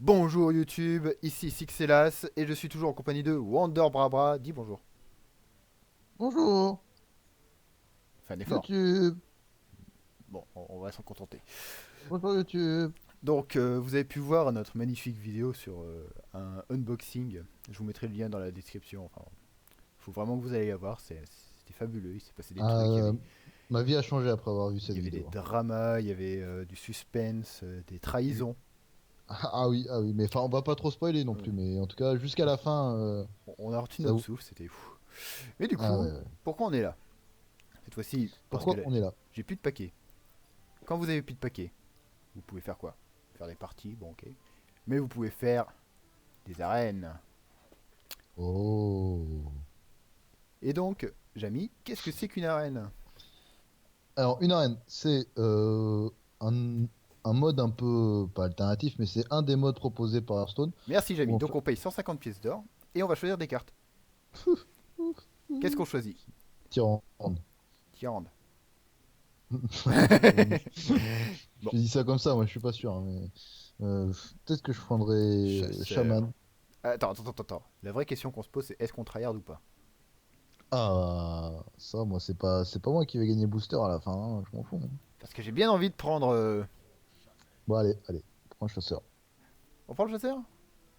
Bonjour YouTube, ici Sixelas et je suis toujours en compagnie de Wonder Brabra. Dis bonjour. Bonjour, Fais un effort. YouTube. Bon, on va s'en contenter. Bonjour, YouTube. Donc, vous avez pu voir notre magnifique vidéo sur un unboxing. Je vous mettrai le lien dans la description. Enfin, faut vraiment que vous allez la voir. C'était fabuleux. Il s'est passé des trucs. Euh, Ma vie a changé après avoir vu Il cette y avait des vidéo. dramas, il y avait du suspense, des trahisons. Ah oui, mais enfin, on va pas trop spoiler non Euh, plus, mais en tout cas, jusqu'à la fin, on a retenu ça notre vous. souffle, c'était fou. Mais du Ah coup, ouais, ouais. pourquoi on est là cette fois-ci? Parce que Pourquoi là, on est là? j'ai plus de paquets. Quand vous avez plus de paquets, vous pouvez faire quoi? Faire des parties, bon ok. Mais vous pouvez faire des arènes. Oh. Et donc, Jamy, qu'est-ce que c'est qu'une arène? Alors, une arène, c'est un, un mode un peu, pas alternatif, mais c'est un des modes proposés par Hearthstone. Merci Où Jamy. en Donc fait... on paye 150 pièces d'or et on va choisir des cartes. Qu'est-ce qu'on choisit? Tyrande. Tyrande. Je Bon, te dis ça comme ça, moi je suis pas sûr, hein, mais peut-être que je prendrais chasseur. chaman. Attends. La vraie question qu'on se pose, c'est est-ce qu'on tryhard ou pas? Ah, ça, moi, c'est pas moi qui vais gagner booster à la fin, hein, je m'en fous, hein. Parce que j'ai bien envie de prendre. Bon, allez, prends le chasseur. On prend le chasseur?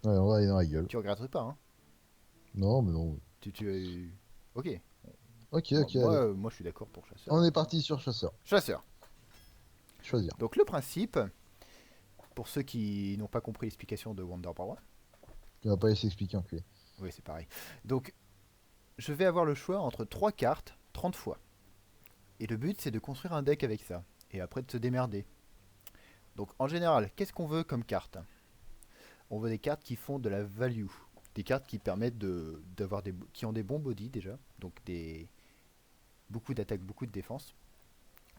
Ouais, on va aller dans la gueule. Tu regretterais pas, hein? Non, mais non. Ok. Ok, allez. Moi, je suis d'accord pour chasseur. On est parti sur chasseur. Chasseur. Choisir. Donc le principe, pour ceux qui n'ont pas compris l'explication de Wonder Power, Tu vas pas laisser expliquer, enculé. oui, c'est pareil. Donc, je vais avoir le choix entre 3 cartes 30 fois. Et le but, c'est de construire un deck avec ça. Et après de se démerder. Donc, en général, qu'est-ce qu'on veut comme carte? On veut des cartes qui font de la value. Des cartes qui permettent d'avoir qui ont des bons bodies déjà. Donc, beaucoup d'attaque, beaucoup de défense.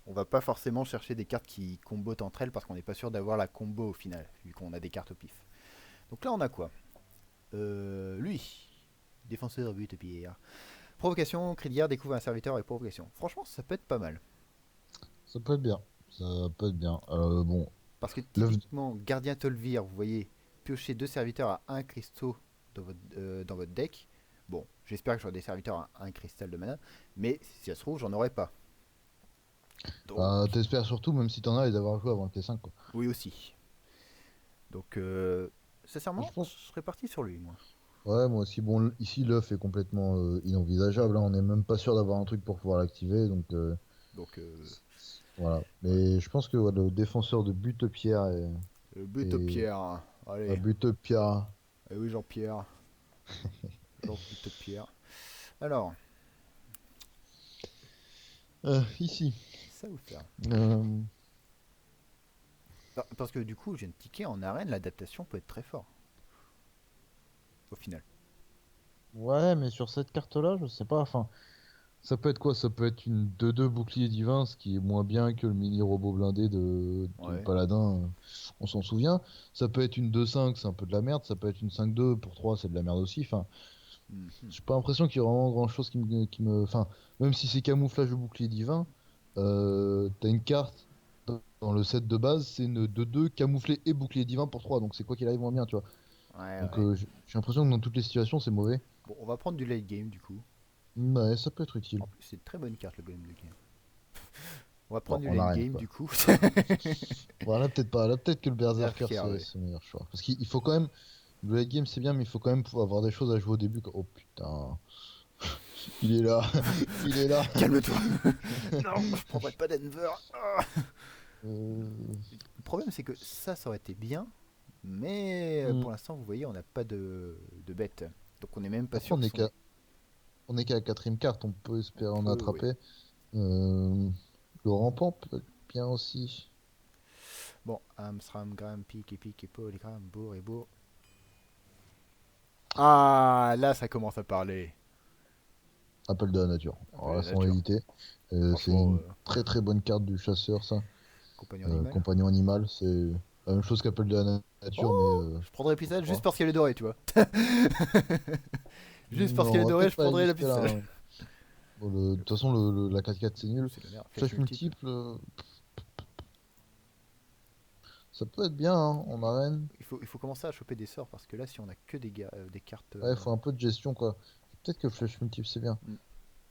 On va pas forcément chercher des cartes qui combotent entre elles parce qu'on n'est pas sûr d'avoir la combo au final, vu qu'on a des cartes au pif. Donc là, on a quoi? Lui. Défenseur but de pierre. Provocation, cri de guerre, découvre un serviteur avec provocation. Franchement, ça peut être pas mal. Ça peut être bien. Ça peut être bien. Bon, Parce que l'œuf. typiquement, gardien Tolvir, vous voyez, piocher deux serviteurs à un cristaux dans votre deck. Bon, j'espère que j'aurai des serviteurs à un cristal de mana, mais si ça se trouve, j'en aurai pas. Donc, Bah, t'espères surtout, même si t'en as, les avoir joués avant le T5, quoi. oui aussi. Donc, Je sincèrement, je pense. serais parti sur lui, moi. Ouais, moi aussi. Bon, ici, l'œuf est complètement inenvisageable, hein. On n'est même pas sûr d'avoir un truc pour pouvoir l'activer, donc Donc, voilà. ouais. Mais je pense que ouais, le défenseur de Butte-Pierre Le but est, Pierre, hein. à Allez. Butte-Pierre. Eh oui, Jean-Pierre. Jean but Pierre. Alors, Ici. ça vous faire. Euh, Parce que du coup, j'ai une ticket en arène, l'adaptation peut être très fort, au final. Ouais, mais sur cette carte-là, je sais pas. Enfin, ça peut être quoi? Ça peut être une 2-2 bouclier divin, ce qui est moins bien que le mini robot blindé de Ouais. Paladin. On s'en souvient. Ça peut être une 2-5, c'est un peu de la merde. Ça peut être une 5-2 pour 3, c'est de la merde aussi. Enfin, Mhm. j'ai pas l'impression qu'il y a vraiment grand-chose Enfin, même si c'est camouflage de bouclier divin, t'as une carte dans le set de base, c'est une 2-2 camouflé et bouclier divin pour 3. Donc c'est quoi qu'il arrive moins bien, tu vois. Ouais, Donc ouais. j'ai l'impression que dans toutes les situations, c'est mauvais. Bon, on va prendre du late game du coup. Ouais, ça peut être utile. En plus, c'est une très bonne carte le golem de game. On va Bon, prendre du on late a rien, game quoi. du coup. Bon, là, peut-être pas. Là, peut-être que le Berserker, Berserker, ouais. c'est le meilleur choix. Parce qu'il faut quand même. Le late game, c'est bien, mais il faut quand même pouvoir avoir des choses à jouer au début, quoi. Oh putain. Il est là. Il est là. Calme-toi. Non, je prendrai pas Denver. Ah. Euh, Le problème, c'est que ça aurait été bien. Mais hmm. pour l'instant, vous voyez, on n'a pas de bête. Donc on n'est même pas Après, sûr que son. on est qu'à la quatrième carte. On peut On espérer en peut, oui. attraper. Euh, Le rampant peut être bien aussi. Bon, Amstram, Gram, Pique, Polygram, Bourg et Bourg. Ah, là, ça commence à parler. Appel de la nature. Un peu Alors là, la sans nature. hésiter. C'est Franchement, une très très bonne carte du chasseur, ça. compagnon animal. Compagnon animal, c'est la même chose qu'appel de la nature, mais Oh, je prendrais pour Pixel juste 3. parce qu'elle est dorée, tu vois. Juste parce Non, qu'elle est on va dorée, peut-être je pas aller prendrais la jusque-là, Pixel. hein. Bon, de toute façon, la 4-4 c'est nul. C'est la merde. Flèche Flèche multiple. multiple, Ça peut être bien hein, en arène. Il faut commencer à choper des sorts parce que là, si on a que des cartes. Ouais, il faut un peu de gestion quoi. Peut-être que flèche multiple c'est bien. Hmm.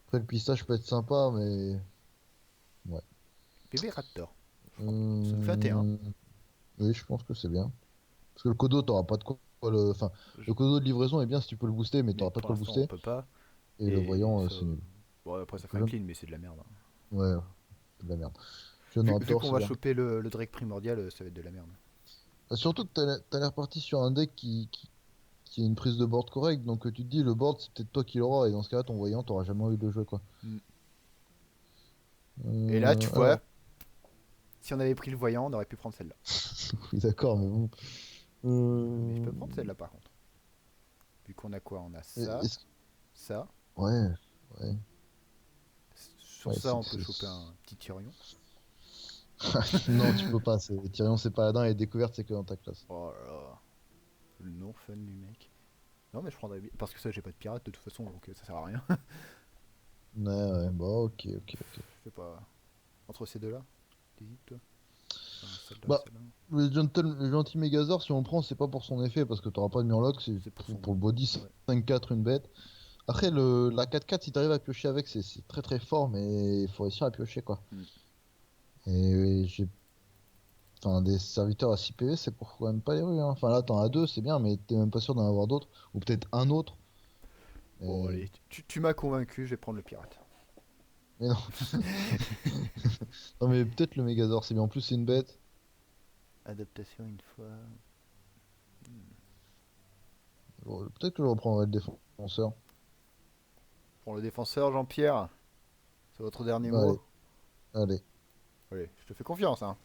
Après le pistache peut être sympa, mais ouais. Bébé Raptor. Ça nous fait un T1. Hum, Oui, je pense que c'est bien. Parce que le Kodo, t'auras pas de quoi le. Enfin, Je- le Kodo de livraison est bien si tu peux le booster, mais Mais t'auras pas de pour quoi le l'instant, on booster. peut pas. Et le Et voyant, ça. c'est nul. Bon, après, ça Donc, fait un clean, mais c'est de la merde, hein. Ouais, c'est de la merde. Jeune Vu Raptor, qu'on c'est va bien. choper le Drake primordial, ça va être de la merde. Surtout que t'as l'air parti sur un deck qui a une prise de board correcte, donc tu te dis, le board, c'est peut-être toi qui l'auras, et dans ce cas-là, ton voyant, t'auras jamais envie de le jouer, quoi. Hmm. Et là, tu vois, Alors, si on avait pris le voyant, on aurait pu prendre celle-là. oui, d'accord, mais bon. Mais je Euh, peux prendre celle-là par contre. Vu qu'on a quoi? On a ça, est-ce que- ça. Ouais, ouais, Sur ouais, ça, on peut choper un petit Tyrion. Non, tu peux pas, Tyrion, c'est paladin, et découverte, c'est que dans ta classe. Oh là là. Le non fun du mec. Non, mais je prendrais bien. Parce que ça, j'ai pas de pirate de toute façon, donc ça sert à rien. Ouais, ouais, bah, ok, ok, ok. Je sais pas. Entre ces deux-là, t'hésites toi? Enfin, celle-là ou Bah, celle-là. le gentil Mégazord, si on le prend, c'est pas pour son effet, parce que t'auras pas de Murloc, c'est C'est pour son. pour le body Ouais. 5-4, une bête. Après, la 4-4, si t'arrives à piocher avec, c'est très très fort, mais il faut réussir à piocher, quoi. Hmm. Et j'ai. Enfin, des serviteurs à 6 PV, c'est pour quand même pas les rues, hein. Enfin, là, t'en as deux, c'est bien, mais t'es même pas sûr d'en avoir d'autres. Ou peut-être un autre. Bon, Mais, allez, tu m'as convaincu, je vais prendre le pirate. mais non. Non, mais peut-être le Mégazord, c'est bien. En plus, c'est une bête. Adaptation une fois. Peut-être que je reprendrai le défenseur. Pour le défenseur, Jean-Pierre, c'est votre dernier mot? Allez, allez. Allez, je te fais confiance, hein.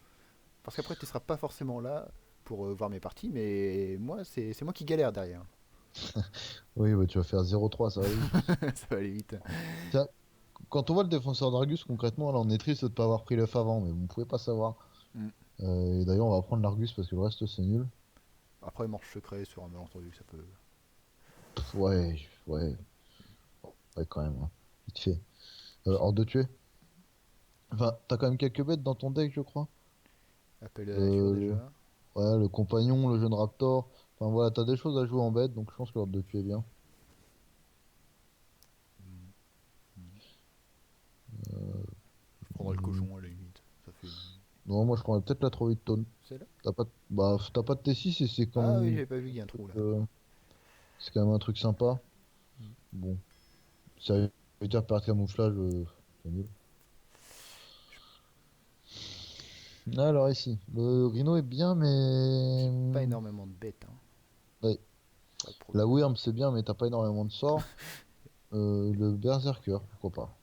Parce qu'après, tu seras pas forcément là pour voir mes parties, mais moi, c'est moi qui galère derrière. Oui, bah, tu vas faire 0-3, ça va vite. Ça va aller vite. Tiens, quand on voit le défenseur d'Argus, concrètement, là, on est triste de ne pas avoir pris l'œuf avant, mais vous ne pouvez pas savoir. Hmm. Et d'ailleurs, on va prendre l'Argus parce que le reste, c'est nul. Après, marche secret sur un malentendu, ça peut. Ouais, ouais, ouais, quand même, hein. Vite fait. Hors de tuer. Enfin, t'as quand même quelques bêtes dans ton deck, je crois. Appel de la nature Euh, déjà. ouais, le compagnon, le jeune raptor. Enfin, voilà, t'as des choses à jouer en bête, donc je pense que l'ordre de tuer est bien. Hmm. Hmm. Euh, Je prendrai le hmm. cochon à la limite. Ça fait. Non, moi, je prendrais peut-être la trop vite taunt. C'est là? T'as pas de T6 et c'est quand Ah oui, même. j'avais pas vu, il y a un trou là. C'est quand même un truc sympa. Hmm. Bon. Ça veut dire perdre camouflage, c'est nul. Alors ici, le Rhino est bien, mais J'ai pas énormément de bêtes, hein. ouais. C'est pas le La problème. Wyrm c'est bien, mais t'as pas énormément de sorts. Le Berserker, pourquoi pas.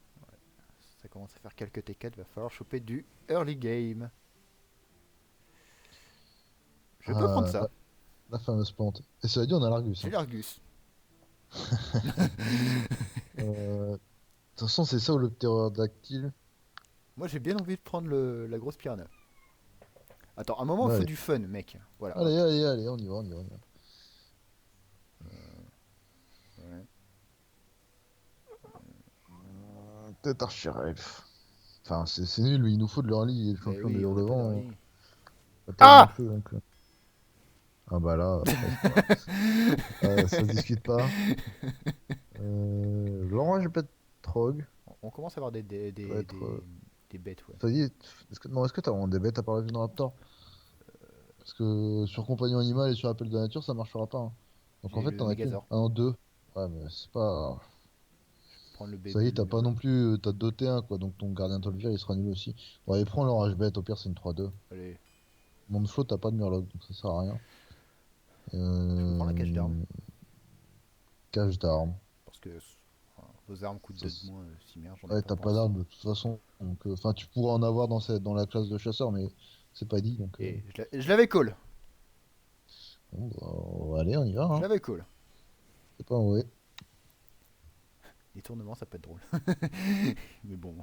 Ça commence à faire quelques T4, va falloir choper du early game. Je peux prendre Ah, ça. la fameuse plante. Et cela dit, on a l'Argus, J'ai hein. l'Argus. De toute façon, c'est ça ou le ptérodactyle. Moi j'ai bien envie de prendre la grosse piranha. Attends, un moment il Bah, faut allez, du fun, mec. Voilà, allez, hop. allez, allez, on y va, on y va, on y va. Ouais. Peut-être Archirelf. Enfin, c'est nul, lui, il nous faut de l'early, il est le Mais champion des oui, on n'a pas hurlevents. d'early. Pas terrible non Ah. plus, donc. Ah bah là, ouais, c'est pas ça se discute pas. Laurent, j'ai pas de Trog. On commence à avoir Ça va être. des bêtes, ouais. Ça y est, non, est-ce que t'as vraiment des bêtes à part la Jeune Raptor? Parce que sur Compagnon Animal et sur Appel de la Nature, ça marchera pas, hein. Donc en J'ai fait, le t'en as qu'une. Megazord. Un en deux. Ouais, mais c'est pas. Prendre le Ça y bébé est, t'as pas numéro. non plus. T'as doté un, quoi. Donc ton gardien Tolvir, il sera nul aussi. Bon, allez, prends l'orage bête, au pire, c'est une 3-2. Allez, Monde flotte, t'as pas de Murloc, donc ça sert à rien. je peux prendre la cage d'armes. Euh... Cache d'armes. Parce que enfin, vos armes coûtent Ça, 2 de moins, si merde, j'en ai ouais, pas t'as pour pas d'armes l'instant. de toute façon. Donc, enfin, tu pourras en avoir dans la classe de chasseur, mais c'est pas dit. Donc, Et je l'avais call. bon, bah, allez, on y va, Je hein. l'avais call. C'est pas mauvais. Les tournements, ça peut être drôle. Mais bon.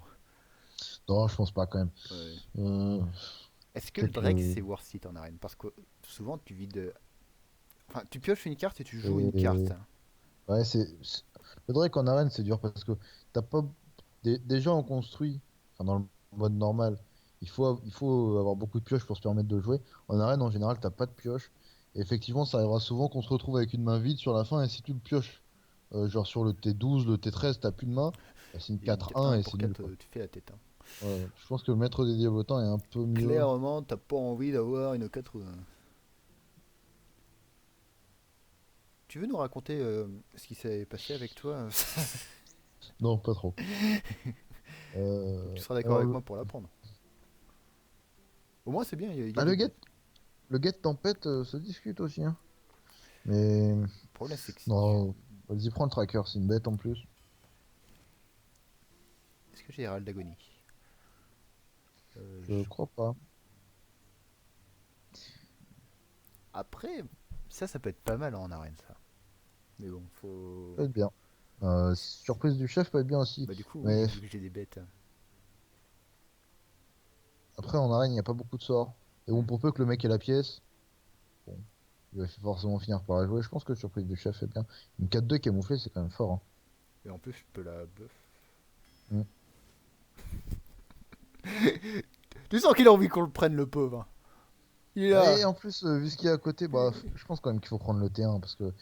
Non, je pense pas quand même. Ouais. Euh, Est-ce que le Peut-être Drake le. c'est worth it en arène? Parce que souvent tu vides. Enfin, tu pioches une carte et tu joues une carte. Et- Ouais, le Drake en arène, c'est dur parce que t'as pas. Des gens ont construit, enfin, dans le mode normal, il faut avoir beaucoup de pioches pour se permettre de le jouer. En arène, en général, t'as pas de pioche. Et effectivement, ça arrivera souvent qu'on se retrouve avec une main vide sur la fin, et si tu le pioches, genre sur le T12, le T13, t'as plus de main, bah, c'est une Et une 4-1 4-1 et pour c'est nul, 4, quoi. tu fais la tête. Hein. Ouais, je pense que le maître des diablotins est un peu mieux. Clairement, t'as pas envie d'avoir une 4. Tu veux nous raconter ce qui s'est passé avec toi? Non, pas trop. Tu seras d'accord Alors, avec moi pour l'apprendre. Au moins, c'est bien, il y a bah, des le bugs. get, le get tempête se discute aussi, hein. Mais Le problème, c'est que si tu. non, vas-y, prends le tracker, c'est une bête en plus. Est-ce que j'ai Herald d'agonie? Je crois pas. Après, ça peut être pas mal en arène, ça. Mais bon, faut. Peut être bien. Surprise du chef peut être bien aussi. Bah, du coup, oui, Mais vu que j'ai des bêtes. après, en arène, il n'y a pas beaucoup de sorts. Et bon, Hmm. pour peu que le mec ait la pièce, bon, il va forcément finir par la jouer. Je pense que surprise du chef est bien. Une 4-2 camouflée, c'est quand même fort, hein. Et en plus, je peux la buff. Mm. Tu sens qu'il a envie qu'on le prenne, le pauvre. Il est là. Et en plus, vu ce qu'il y a à côté, bah, je pense quand même qu'il faut prendre le T1 parce que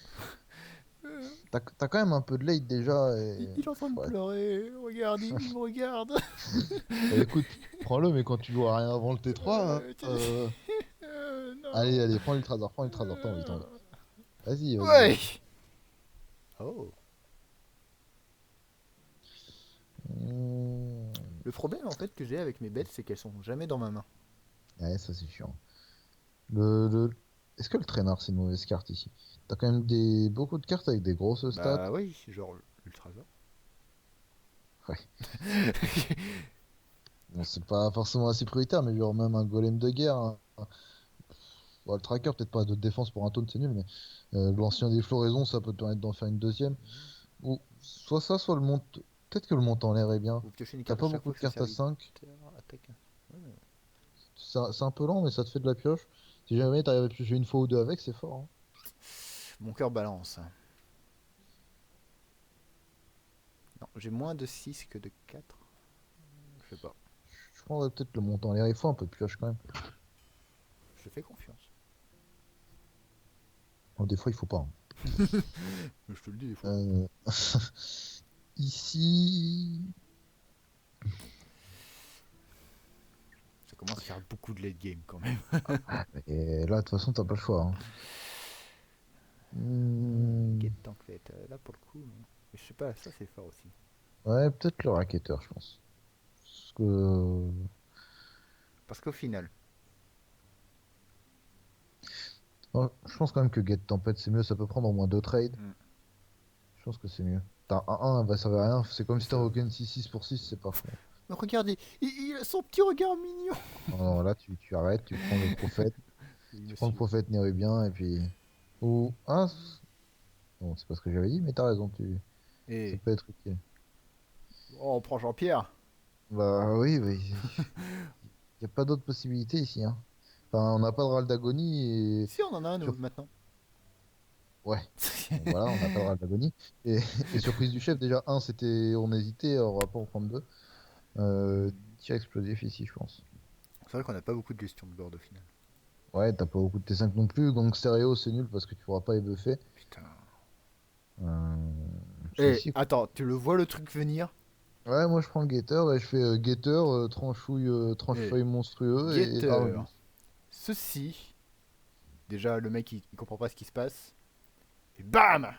Euh, t'as quand même un peu de late déjà. il est en train de Ouais. pleurer. Regarde, il me regarde. Bah, écoute, prends-le, mais quand tu joues à rien avant le T3, hein, Tu- non. allez, prends l'Ultrazor, t'as envie, t'as envie. Vas-y, vas-y, Ouais. vas-y. Oh. Mmh. Le problème en fait que j'ai avec mes bêtes, c'est qu'elles sont jamais dans ma main. Ouais, ça c'est chiant. Le, le- Est-ce que le traîneur c'est une mauvaise carte ici? T'as quand même beaucoup de cartes avec des grosses stats. Bah oui, genre l'ultrasor. Ouais. Bon, c'est pas forcément assez prioritaire, mais genre même un golem de guerre, bon, le tracker, peut-être pas de défense pour un taunt, c'est nul, mais l'ancien des floraisons, ça peut te permettre d'en faire une deuxième. Ou soit ça, soit le monte. Peut-être que le monte en l'air est bien. Vous piochez une T'as carte à pas chaque beaucoup fois de que ce cartes à 5. serviteur attaque. Ouais. C'est un peu lent, mais ça te fait de la pioche. Si jamais t'arrives à piocher une fois ou deux avec, c'est fort, hein. Mon cœur balance. Non, j'ai moins de 6 que de 4. Je sais pas. Je prendrais peut-être le monte en l'air. Il faut un peu de pioche quand même. Je fais confiance. Bon, des fois, il faut pas, Mais je te le dis des fois. hein. Ici. Ça commence à faire beaucoup de late game quand même. Et là, de toute façon, t'as pas le choix, hein. Hmm. Get tank fait. Là pour le coup. Mais je sais pas, ça c'est fort aussi. Ouais, peut-être le racketteur, je pense. Parce que. Parce qu'au final, Non, je pense quand même que Get Tempête, c'est mieux. Ça peut prendre au moins deux trades. hmm, Je pense que c'est mieux. T'as un 1, bah, ça veut rien. C'est comme c'est si ça. t'invoquais une 6-6 pour 6, c'est pas fou. Mais regardez, il a son petit regard mignon. Non, non, là, tu arrêtes, tu prends le prophète. Oui, Tu prends le monsieur. prophète nérubien, et puis. Ou. Ah, non, c'est pas ce que j'avais dit, mais t'as raison. Ça Et peut être utile. oh, on prend Jean-Pierre. Bah oui, il n'y a pas d'autre possibilité ici, hein. Enfin, on n'a pas de râle d'agonie et. Si on en a un sur- maintenant. Ouais, bon, voilà, on n'a pas de râle d'agonie. Et... et surprise du chef, déjà, un, c'était. On hésitait, on va pas en prendre deux. Tir explosif ici, je pense. C'est vrai qu'on n'a pas beaucoup de gestion de board au final. Ouais, t'as pas beaucoup de T5 non plus, donc stéréo, c'est nul parce que tu pourras pas les buffer. Putain. Euh... Eh, Ici, quoi. attends, tu le vois le truc venir? Ouais, moi je prends le guetteur, et je fais guetteur, Eh, tranche-feuille monstrueux et Getter. Argus. Ceci. Déjà, le mec il comprend pas ce qui se passe. Et bam! Bah,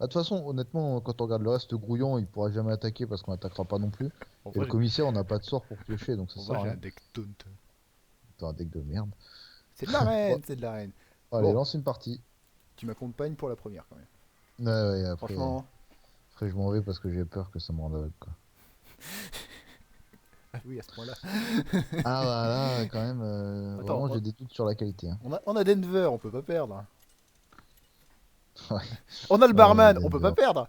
de toute façon, honnêtement, quand on regarde le reste, Grouillon, il pourra jamais attaquer parce qu'on attaquera pas non plus. En Et le vrai, commissaire, on n'a pas de sort pour piocher, donc ça en sert vrai, à j'ai un rien. deck taunt. T'as un deck de merde. C'est de la Bon, reine, c'est de la reine. allez, Bon, lance une partie. tu m'accompagnes pour la première quand même. Ouais, ouais, Franchement, après je m'en vais parce que j'ai peur que ça me rende aveugle, quoi. ah oui, à ce point-là. Ah bah là, quand même, Attends, vraiment, j'ai des doutes sur la qualité, hein. on a Denver, on peut pas perdre. Ouais, On a le ouais, barman, on peut pas Denver. perdre.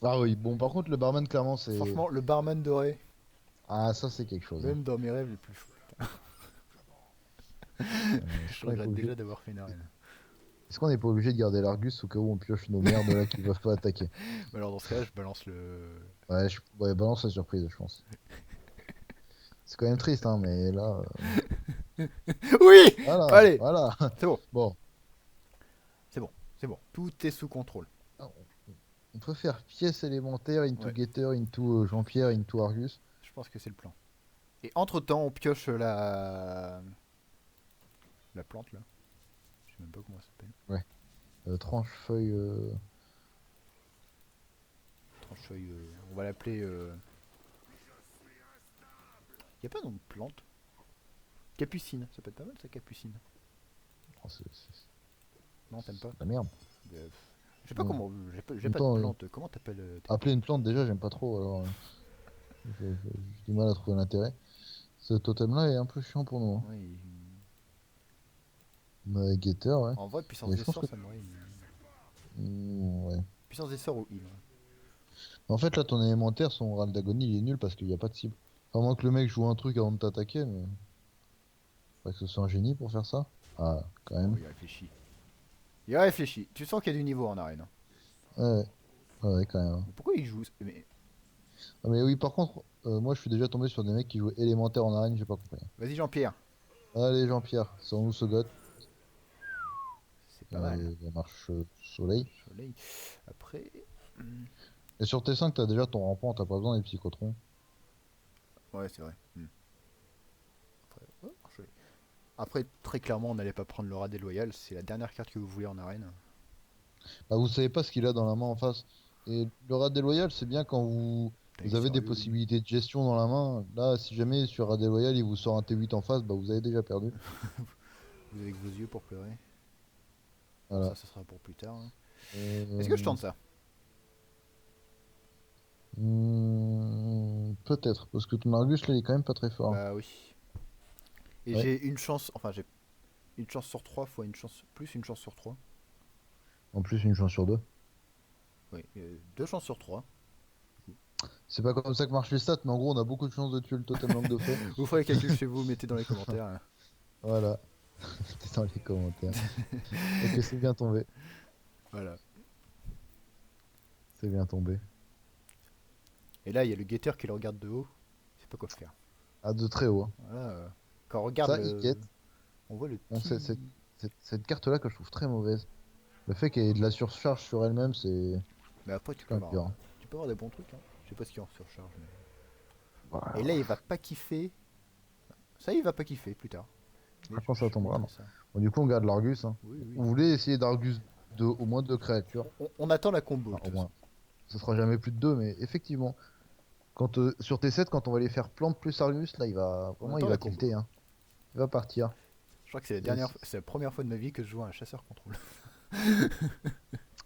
Ah oui, bon, par contre, le barman, clairement, c'est. Franchement, le barman doré, Ah, ça, c'est quelque chose, hein. même dans mes rêves les plus fous. Est-ce Je qu'on est pas regrette obligé... déjà d'avoir fait une arène. Est-ce qu'on n'est pas obligé de garder l'Argus au cas où on pioche nos merdes là qui peuvent pas attaquer? Mais alors dans ce cas, je balance le. Ouais, balance la surprise, je pense. C'est quand même triste, hein, mais là. Oui. Voilà, Allez, voilà. c'est bon, Bon, c'est bon, c'est bon. Tout est sous contrôle. on on peut faire pièce élémentaire, into Ouais, Getter, into Jean-Pierre, into Argus. je pense que c'est le plan. Et entre-temps, on pioche la plante là. Je sais même pas comment ça s'appelle. Ouais. Tranche feuille. Tranchefeuille. On va l'appeler. Y a pas de nom de plante. Capucine. Ça peut être pas mal ça, capucine. Oh, Non, t'aimes pas. c'est de la merde. Je sais pas Mm. comment. En J'ai même pas de temps, plante. Comment t'appelles tes appeler plantes? une plante, déjà, j'aime pas trop. Alors, j'ai du mal à trouver l'intérêt. Ce totem-là est un peu chiant pour nous, hein. Ouais, Getter, ouais. en vrai, puissance Et je des pense sorts, que. ça m'aurait. Ouais. Puissance des sorts ou heal. Ouais. En fait, là, ton élémentaire, son râle d'agonie, il est nul parce qu'il n'y a pas de cible. Enfin, moins que le mec joue un truc avant de t'attaquer, mais. Faudrait que ce soit un génie pour faire ça. Ah, quand Oh, même. il réfléchit. Il réfléchit. Tu sens qu'il y a du niveau en arène. Hein. Ouais, ouais, quand même. Mais pourquoi il joue mais... Ah, mais oui, par contre, moi, je suis déjà tombé sur des mecs qui jouaient élémentaire en arène, j'ai pas compris. Vas-y, Jean-Pierre. Allez, Jean-Pierre, sans nous ce goth. C'est pas mal. La marche soleil. Soleil. Après. hmm, Et sur T5, t'as déjà ton rampant, t'as pas besoin des psychotrons. Ouais, c'est vrai. Après, ouais, soleil. Après, très clairement, on n'allait pas prendre le rat déloyal. C'est la dernière carte que vous voulez en arène. Bah, vous savez pas ce qu'il a dans la main en face. Et le rat déloyal, c'est bien quand Putain, il vous est avez des sérieux, lui. possibilités de gestion dans la main. Là, si jamais sur rat déloyal, il vous sort un T8 en face, bah vous avez déjà perdu. Vous avez que vos yeux pour pleurer. Bon, Voilà. ça sera pour plus tard. Hein. Est-ce que je Euh, tente ça? peut-être, parce que ton Argus, là, il est quand même pas très fort. Bah oui. Et Ouais, j'ai une chance. Enfin, j'ai une chance sur 3 fois une chance. Plus une chance sur 3. en plus, une chance sur deux. Oui, deux chances sur 3. C'est pas comme ça que marchent les stats, mais en gros, on a beaucoup de chances de tuer le totem langue de feu. Vous ferez le calcul chez vous, mettez dans les commentaires. Hein. Voilà, c'est dans les commentaires. Ok, c'est bien tombé. Voilà. C'est bien tombé. Et là, il y a le guetteur qui le regarde de haut. Il sait pas quoi faire. Ah, de très haut, hein. Voilà. Quand on regarde Ça, il le. guette. On voit le Bon, petit. cette carte-là que je trouve très mauvaise. Le fait qu'elle ait de la surcharge sur elle-même, Mais après, c'est quand même dur, hein. tu peux avoir des bons trucs. Hein. Je sais pas ce qu'il y a en surcharge. Et Voilà. là, il va pas kiffer. Ça, il va pas kiffer plus tard. Mais Quand je ça tombera, mettrai non. ça. Bon, du coup, on garde l'Argus, hein. Oui, oui. Vous voulez essayer d'Argus au moins deux créatures. On attend la combo, de Enfin, au toute façon. moins. Ce sera jamais plus de deux, mais effectivement, sur T7, quand on va les faire plante plus Argus, là, On il attend va la combo. tilter, hein. Il va partir. Je crois que c'est Et c'est la première fois de ma vie que je joue à un chasseur contrôle.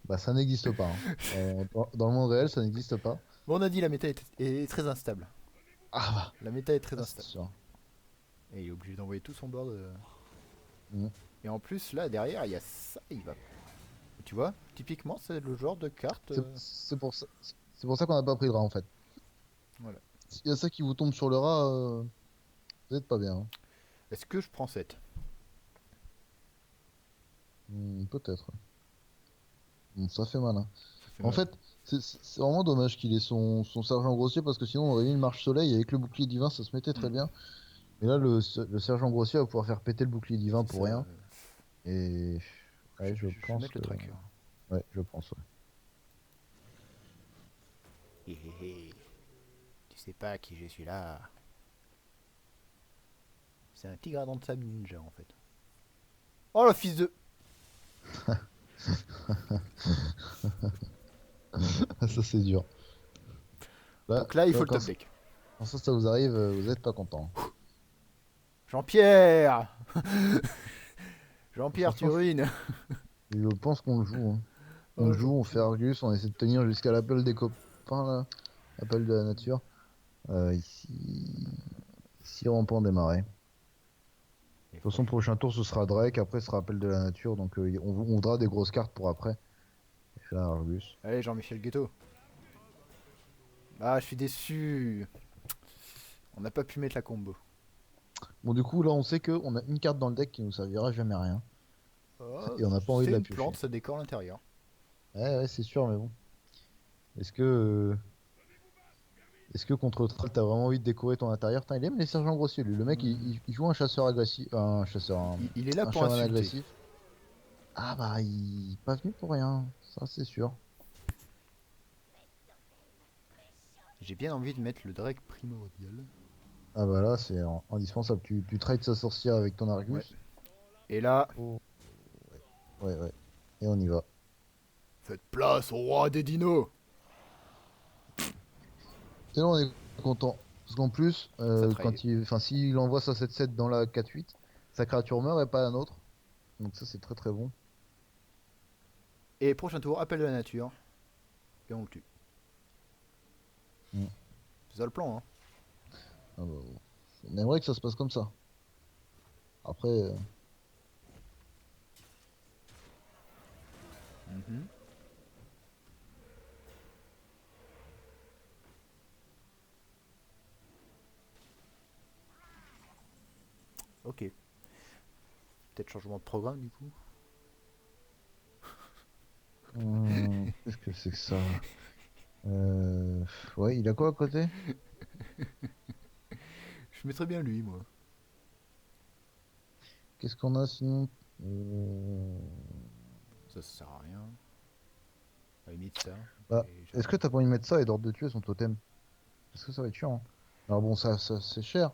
bah, ça n'existe pas, hein. Dans le monde réel, ça n'existe pas. Bon, on a dit la méta est très instable. Ah bah, La méta est très ça, c'est instable. sûr. Et il est obligé d'envoyer tout son board. Mm. Et en plus, là, derrière, il y a ça. Il va. Tu vois, typiquement, c'est le genre de carte. C'est pour ça qu'on n'a pas pris le rat, en fait. Voilà. S'il y a ça qui vous tombe sur le rat, vous êtes pas bien, hein. Est-ce que je prends 7? Peut-être. Ça fait mal, hein. Ça fait En mal. fait, c'est vraiment dommage qu'il ait son sergent grossier parce que sinon on aurait mis une marche soleil et avec le bouclier divin ça se mettait très Hmm. bien. Mais là, le sergent grossier va pouvoir faire péter le bouclier divin C'est pour ça. rien. Et ouais, je Je vais pense mettre que. le tracker. Ouais, je pense, ouais. Hé hé hé. Tu sais pas qui je suis là. C'est un tigre à dents de sable ninja en fait. Oh le fils de. Ça, c'est dur. Donc là, il faut Là, le top deck. quand ça vous arrive, vous êtes pas content. Jean-Pierre. Jean-Pierre, tu Franchement, ruines. je pense qu'on le joue, hein. On le Oh, joue, on fait Jean-Pierre. Argus, on essaie de tenir jusqu'à l'appel des copains, là. L'appel de la nature. Ici, rampant démarré. Et De toute façon, prochain tour, ce sera Drake, après, ce sera appel de la nature, donc on voudra des grosses cartes pour après. Et là, Argus. Allez, Jean-Michel Ghetto. Ah, je suis déçu. On n'a pas pu mettre la combo. Bon, du coup, là, on sait qu'on a une carte dans le deck qui nous servira jamais à rien. Oh, Et on n'a pas envie de c'est la une plante, piocher. ça décore l'intérieur. Ouais, ouais, c'est sûr, mais bon. Est-ce que. Est-ce que contre le Thrall, t'as vraiment envie de décorer ton intérieur? Putain, il aime les sergents grossiers, lui. Le mec, il joue un chasseur agressif. Un chasseur, Il est là un pour chaman insulter. agressif. Ah bah, il est pas venu pour rien. Ça, c'est sûr. J'ai bien envie de mettre le Drake primordial. Ah bah là, c'est indispensable. Tu trades sa sorcière avec ton Ouais. Argus. Et là, Oh, ouais, ouais, ouais. Et on y va. faites place au roi des dinos. Et là, on est content. Parce qu'en plus, Ça trade. enfin, s'il envoie sa 7-7 dans la 4-8, sa créature meurt et pas la nôtre. Donc ça, c'est très très bon. Et prochain tour, appel de la nature. Et on le tue. Mm. C'est ça le plan, hein. Ah bah, on aimerait que ça se passe comme ça. Après, Mhm. Ok. Peut-être changement de programme du coup. qu'est-ce que c'est que ça? Ouais, il a quoi à côté? Je mettrais bien lui, moi. Qu'est-ce qu'on a sinon? Euh, Ça sert à rien. À la limite ça. Bah, Et est-ce que j'attends. t'as pas envie de mettre ça et d'ordre de tuer son totem? Parce que ça va être chiant, hein. Alors bon, ça c'est cher.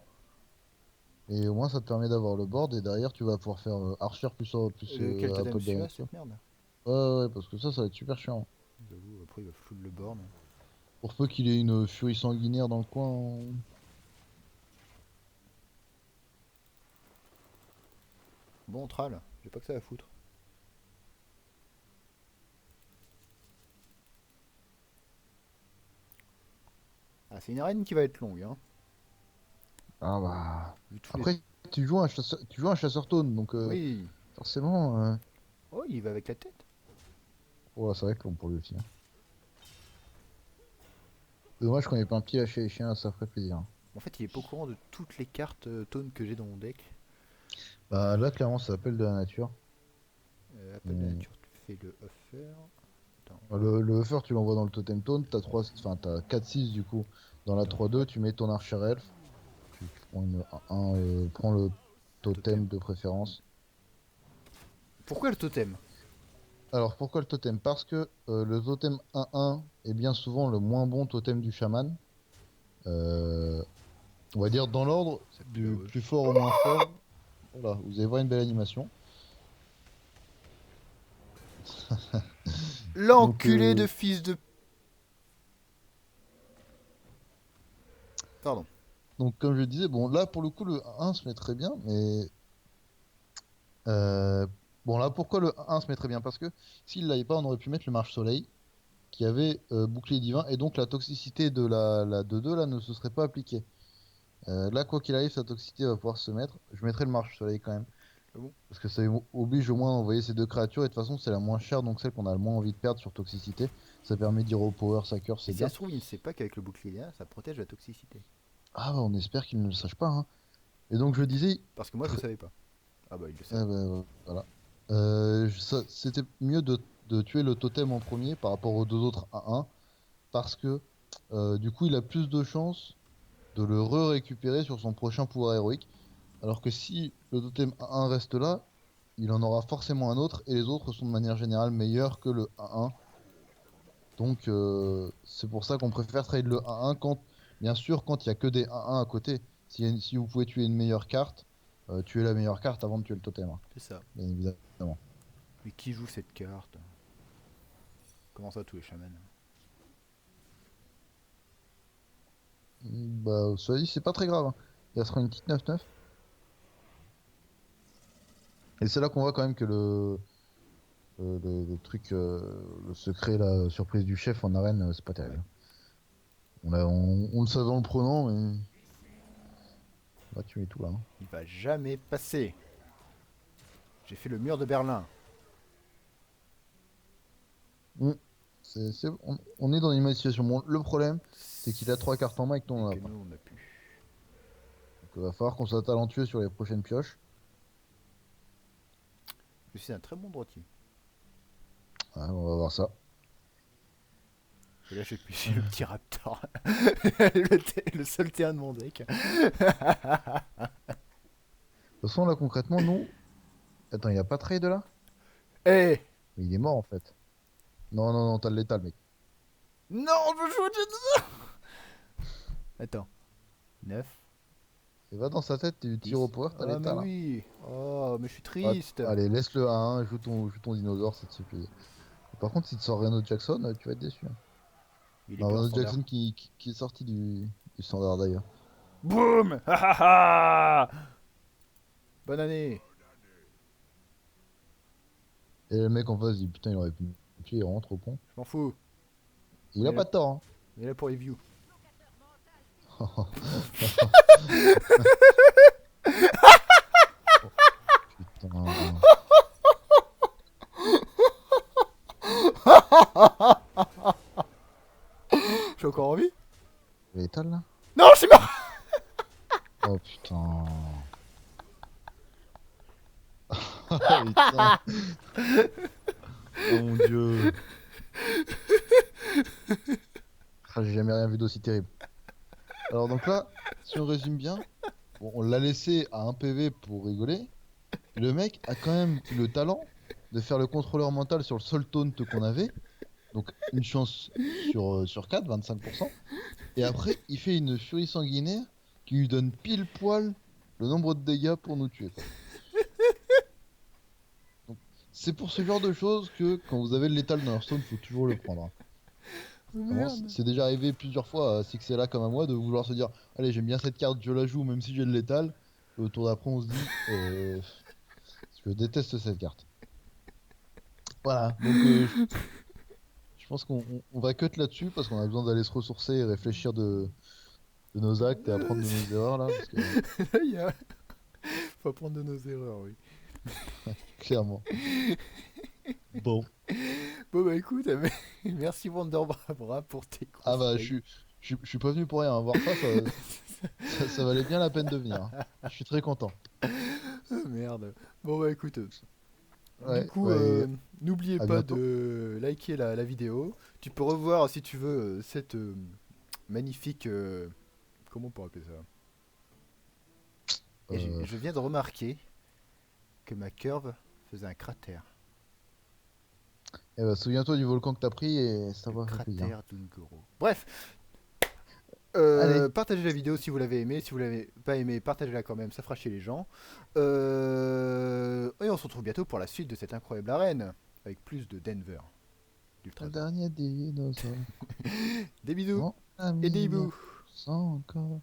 Et au moins, ça te permet d'avoir le board. Et derrière, tu vas pouvoir faire archer plus Quel totem appel de la celui-là, nature. cette merde? Ouais, ouais, ouais, parce que ça va être super chiant. J'avoue, après il va floutre le board. Pour peu qu'il ait une furie sanguinaire dans le coin. Bon, Tral, j'ai pas que ça à foutre. Ah, c'est une arène qui va être longue, hein. Ah bah. Vu tous les. Après, tu joues un chasseur taunt, donc Oui. forcément. Oh, il va avec la tête. Ouais, ça va être long pour lui aussi, hein. Dommage qu'on ait pas un pied lâché les chiens, ça ferait plaisir, hein. En fait, il est pas au courant de toutes les cartes taunes que j'ai dans mon deck. Bah là, clairement, ça appelle de la nature. Appel de la Hmm. nature, tu fais le offer. Attends, Le buffer, tu l'envoies dans le totem taunt, t'as 4-6 du coup. Dans la attends, 3-2, hop, tu mets ton archer elf, tu prends le totem. totem de préférence. Pourquoi le totem? Alors pourquoi le totem? Parce que le totem 1-1 est bien souvent le moins bon totem du chaman. Euh, on va dire dans l'ordre C'est plus du baveux. plus fort au moins fort. Voilà, vous allez voir une belle animation. Donc, L'enculé de fils de. Pardon. donc comme je disais, bon là pour le coup le 1 se met très bien, mais Euh, bon, là, pourquoi le 1 se met très bien? Parce que s'il l'avait pas, on aurait pu mettre le marche-soleil qui avait bouclier divin et donc la toxicité de la 2-2 là ne se serait pas appliquée. Là, quoi qu'il arrive, sa toxicité va pouvoir se mettre. Je mettrai le marche-soleil quand même Ah bon? parce que ça oblige au moins à envoyer ces deux créatures et de toute façon, c'est la moins chère donc celle qu'on a le moins envie de perdre sur toxicité. Ça permet d'y repower sa cœur, Et c'est si ça bien. se trouve, il ne sait pas qu'avec le bouclier là, ça protège la toxicité. Ah, bah, on espère qu'il ne le sache pas, hein. Et donc, je disais, Parce que moi je le savais pas. Ah bah il le sait. ah bah, voilà. C'était mieux de tuer le totem en premier par rapport aux deux autres à 1 parce que du coup il a plus de chances de le récupérer sur son prochain pouvoir héroïque. Alors que si le totem A1 reste là, il en aura forcément un autre et les autres sont de manière générale meilleurs que le A1. Donc c'est pour ça qu'on préfère trade le A1 quand, bien sûr, quand il y a que des A1 à côté. Si vous pouvez tuer une meilleure carte, tuez la meilleure carte avant de tuer le totem, hein, C'est ça. bien évidemment. Mais qui joue cette carte? Comment ça tous les chamans? Bah, cela dit, c'est pas très grave, hein. Il sera une petite 9-9. Et c'est là qu'on voit quand même que le truc, le secret, la surprise du chef en arène, c'est pas Ouais. terrible. On le savait en le prenant, mais on va tuer tout là, hein. Il va jamais passer. J'ai fait le mur de Berlin. Mm. On est dans une mauvaise situation. Bon, le problème, c'est qu'il a trois cartes en main et que toi, Et on en a que pas. nous on a pu. Donc il va falloir qu'on soit talentueux sur les prochaines pioches. C'est un très bon droitier. Ouais, on va voir ça. Et là, j'ai le petit raptor. Le seul terrain de mon deck. De toute façon, là, concrètement, nous. Attends, il a pas trade là? Eh Mais il est mort en fait. Non, non, non, t'as le létal, mec. Non, je joue au Jedi. Attends. 9, Et va dans sa tête, tu tires 10. au power, t'as Ah, mais l'étal. Hein. oui. Oh, mais je suis Ah, triste. allez, laisse-le à 1, joue ton dinosaure, ça te suffit. Par contre, si tu sors Reno Jackson, tu vas être déçu. Hein. Il est Non, plus en Reno standard. Jackson qui est sorti du standard d'ailleurs. Boum. Ha ha ha. Bonne année. Et le mec en face dit putain, il aurait pu me tuer, il rentre au pont. Je m'en fous. Il On a est là, pas de tort. on est là pour les views. Hein. Putain. Je suis encore en vie. Létal là? Non, je suis mort. Oh putain. Putain. Oh mon dieu. Ah, j'ai jamais rien vu d'aussi terrible. Alors donc là, si on résume bien, bon, on l'a laissé à 1 PV pour rigoler. Le mec a quand même eu le talent de faire le contrôleur mental sur le seul taunt qu'on avait. Donc une chance sur 4, 25%. Et après, il fait une furie sanguinaire qui lui donne pile poil le nombre de dégâts pour nous tuer. Quoi. Donc, c'est pour ce genre de choses que quand vous avez le létal dans Hearthstone, il faut toujours le prendre. Hein. Oh, Vraiment, merde. c'est déjà arrivé plusieurs fois à Sixella comme à moi de vouloir se dire allez, j'aime bien cette carte, je la joue même si j'ai le létal. Et au tour d'après, on se dit je déteste cette carte. Voilà, donc je pense qu'on va cut là-dessus parce qu'on a besoin d'aller se ressourcer et réfléchir de nos actes et apprendre de nos erreurs là, parce que Il y a- Faut apprendre de nos erreurs, oui. clairement. Bon, Bon bah écoute, merci Wonderbra pour tes ah bah conseils. je suis pas venu pour rien, hein. Voir ça, ça valait bien la peine de venir. Hein. Je suis très content. Ah, merde. Bon bah écoute, du Ouais, coup, ouais, n'oubliez à pas bientôt. de liker la vidéo. Tu peux revoir si tu veux cette magnifique... comment on peut appeler ça? Et Euh, je viens de remarquer que ma curve faisait un cratère. eh bah, souviens-toi du volcan que t'as pris et ça Le va faire plaisir. cratère d'Ungoro. Bref, Allez, partagez la vidéo si vous l'avez aimé. Si vous l'avez pas aimé, partagez-la quand même, ça fera chier les gens. Et on se retrouve bientôt pour la suite de cette incroyable arène. Avec plus de Denver. le d'Ultrason. dernier dinosaure. Des bisous Mon et des ami, hiboux. encore.